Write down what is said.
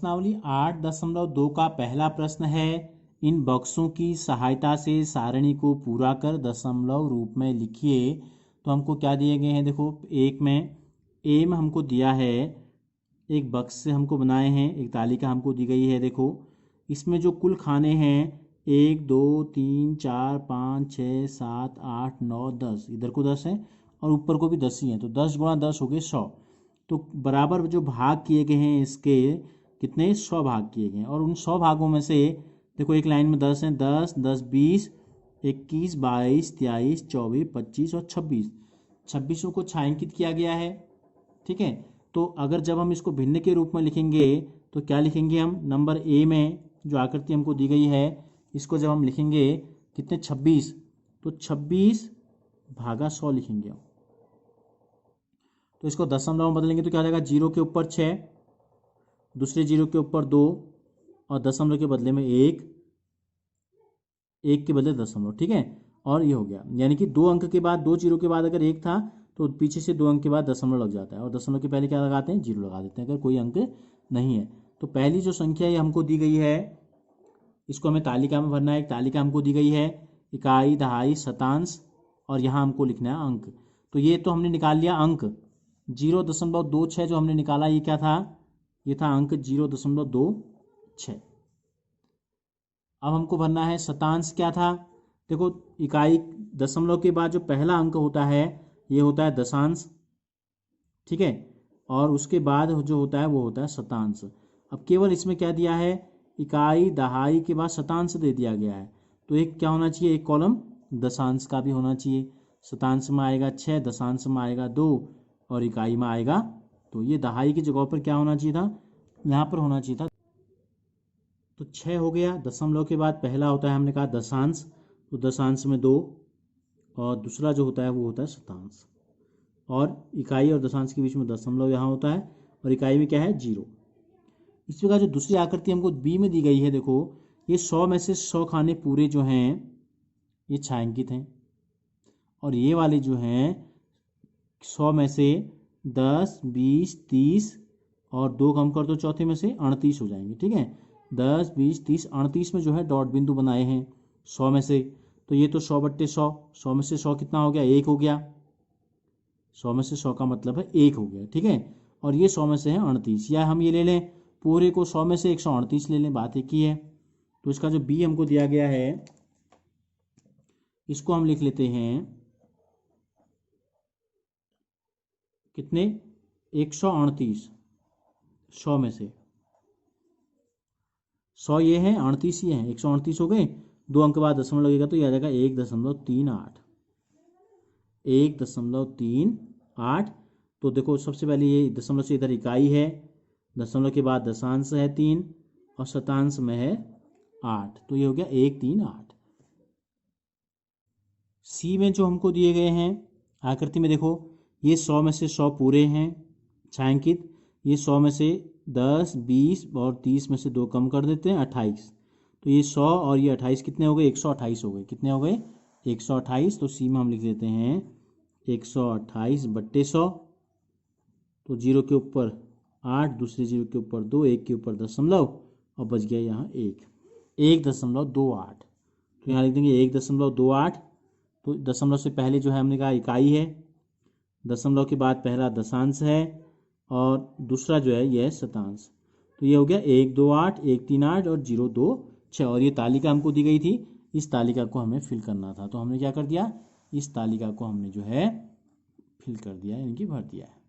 प्रश्नावली 8.2 का पहला प्रश्न है, इन बक्सों की सहायता से सारणी को पूरा कर दशमलव रूप में लिखिए। तो हमको क्या दिए गए हैं, देखो एक में ए में हमको दिया है, एक बक्स से हमको बनाए हैं, एक तालिका हमको दी गई है। देखो इसमें जो कुल खाने हैं 1 2 3 4 5 6 7 8 9 10, इधर को 10 है और ऊपर को भी 10 ही है, तो 10 गुणा 10 हो गए 100। तो बराबर जो भाग किए गए हैं इसके कितने 100 भाग किए गए हैं, और उन 100 भागों में से देखो एक लाइन में 10 हैं, 10 10 20 21 22 23 24 25 और 26 को छायांकित किया गया है। ठीक है, तो अगर जब हम इसको भिन्न के रूप में लिखेंगे तो क्या लिखेंगे हम, नंबर ए में जो आकृति हमको दी गई है इसको जब हम लिखेंगे कितने 26, तो 26 भागा 100 लिखेंगे हम। तो इसको दशमलव में बदलेंगे तो क्या हो जाएगा, 0 के ऊपर 6, दूसरे 0 के ऊपर 2 और दशमलव के बदले में 1, 1 के बदले दशमलव। ठीक है, और ये हो गया, यानी कि 2 अंक के बाद 2 0 के बाद अगर 1 था तो पीछे से 2 अंक के बाद दशमलव लग जाता है, और दशमलव के पहले क्या लगाते हैं, 0 लगा देते हैं अगर कोई अंक नहीं है। तो पहली जो संख्या ये हमको दी गई है इसको हमें तालिका में भरना है। एक तालिका हमको दी गई है इकाई, दहाई, शतांश, और यहाँ हमको लिखना है अंक। तो ये तो हमने निकाल लिया अंक 0.26 जो हमने निकाला, ये क्या था, ये था अंक 0.26। अब हमको भरना है शतांश, क्या था, देखो इकाई दशमलव के बाद जो पहला अंक होता है ये होता है दशांश। ठीक है, और उसके बाद जो होता है वो होता है शतांश। अब केवल इसमें क्या दिया है, इकाई दहाई के बाद शतांश दे दिया गया है, तो एक क्या होना चाहिए, एक कॉलम दशांश का भी होना चाहिए। शतांश में आएगा 6, दशांश में आएगा 2 और इकाई में आएगा, तो ये दहाई की जगह पर क्या होना चाहिए था, यहाँ पर होना चाहिए था। तो 6 हो गया। दशमलव के बाद पहला होता है हमने कहा दशांश, तो दशांश में 2 और दूसरा जो होता है वो होता है शतांश, और इकाई और दशांश के बीच में दशमलव यहाँ होता है, और इकाई में क्या है 0। इस प्रकार जो दूसरी आकृति हमको बी में दी गई है, देखो ये 100 में से 100 खाने पूरे जो हैं ये छायांकित हैं, और ये वाले जो हैं 100 में से 10 20 30 और 2 कम कर दो चौथे में से 38 हो जाएंगे। ठीक है, 10 20 30 38 में जो है डॉट बिंदु बनाए हैं 100 में से, तो ये तो 100/100, 100 में से 100 कितना हो गया, 1 हो गया, 100 में से 100 का मतलब है 1 हो गया। ठीक है, और ये 100 में से है 38, या हम ये ले लें पूरे को 100 में से 138 ले लें, बात एक ही है। तो इसका जो बी हमको दिया गया है इसको हम लिख लेते हैं कितने, 138, 100 में से 100 ये है, 38 ये है, 138 हो गए, 2 अंक बाद दशमलव लगेगा तो यह आ जाएगा 1.38, 1.38। तो देखो सबसे पहले ये दशमलव से इधर इकाई है, दशमलव के बाद दशांश है 3 और शतांश में है 8, तो ये हो गया 138। सी में जो हमको दिए गए हैं आकृति में, देखो ये 100 में से 100 पूरे हैं छायांकित, ये 100 में से 10 20 और 30 में से 2 कम कर देते हैं 28, तो ये 100 और ये 28 कितने हो गए, 128 हो गए, कितने हो गए 128। तो सी में हम लिख देते हैं 128/100, तो 0 के ऊपर 8, दूसरे 0 के ऊपर 2, 1 के ऊपर दशमलव और बच गया यहाँ 1.28। तो यहाँ लिख देंगे 1.28। तो दशमलव से पहले जो है हमने कहा इकाई है, दशमलव के बाद पहला दशांश है और दूसरा जो है यह है शतांश, तो ये हो गया 128 138 और 026। और ये तालिका हमको दी गई थी, इस तालिका को हमें फिल करना था, तो हमने क्या कर दिया, इस तालिका को हमने जो है फिल कर दिया, यानी कि भर दिया है।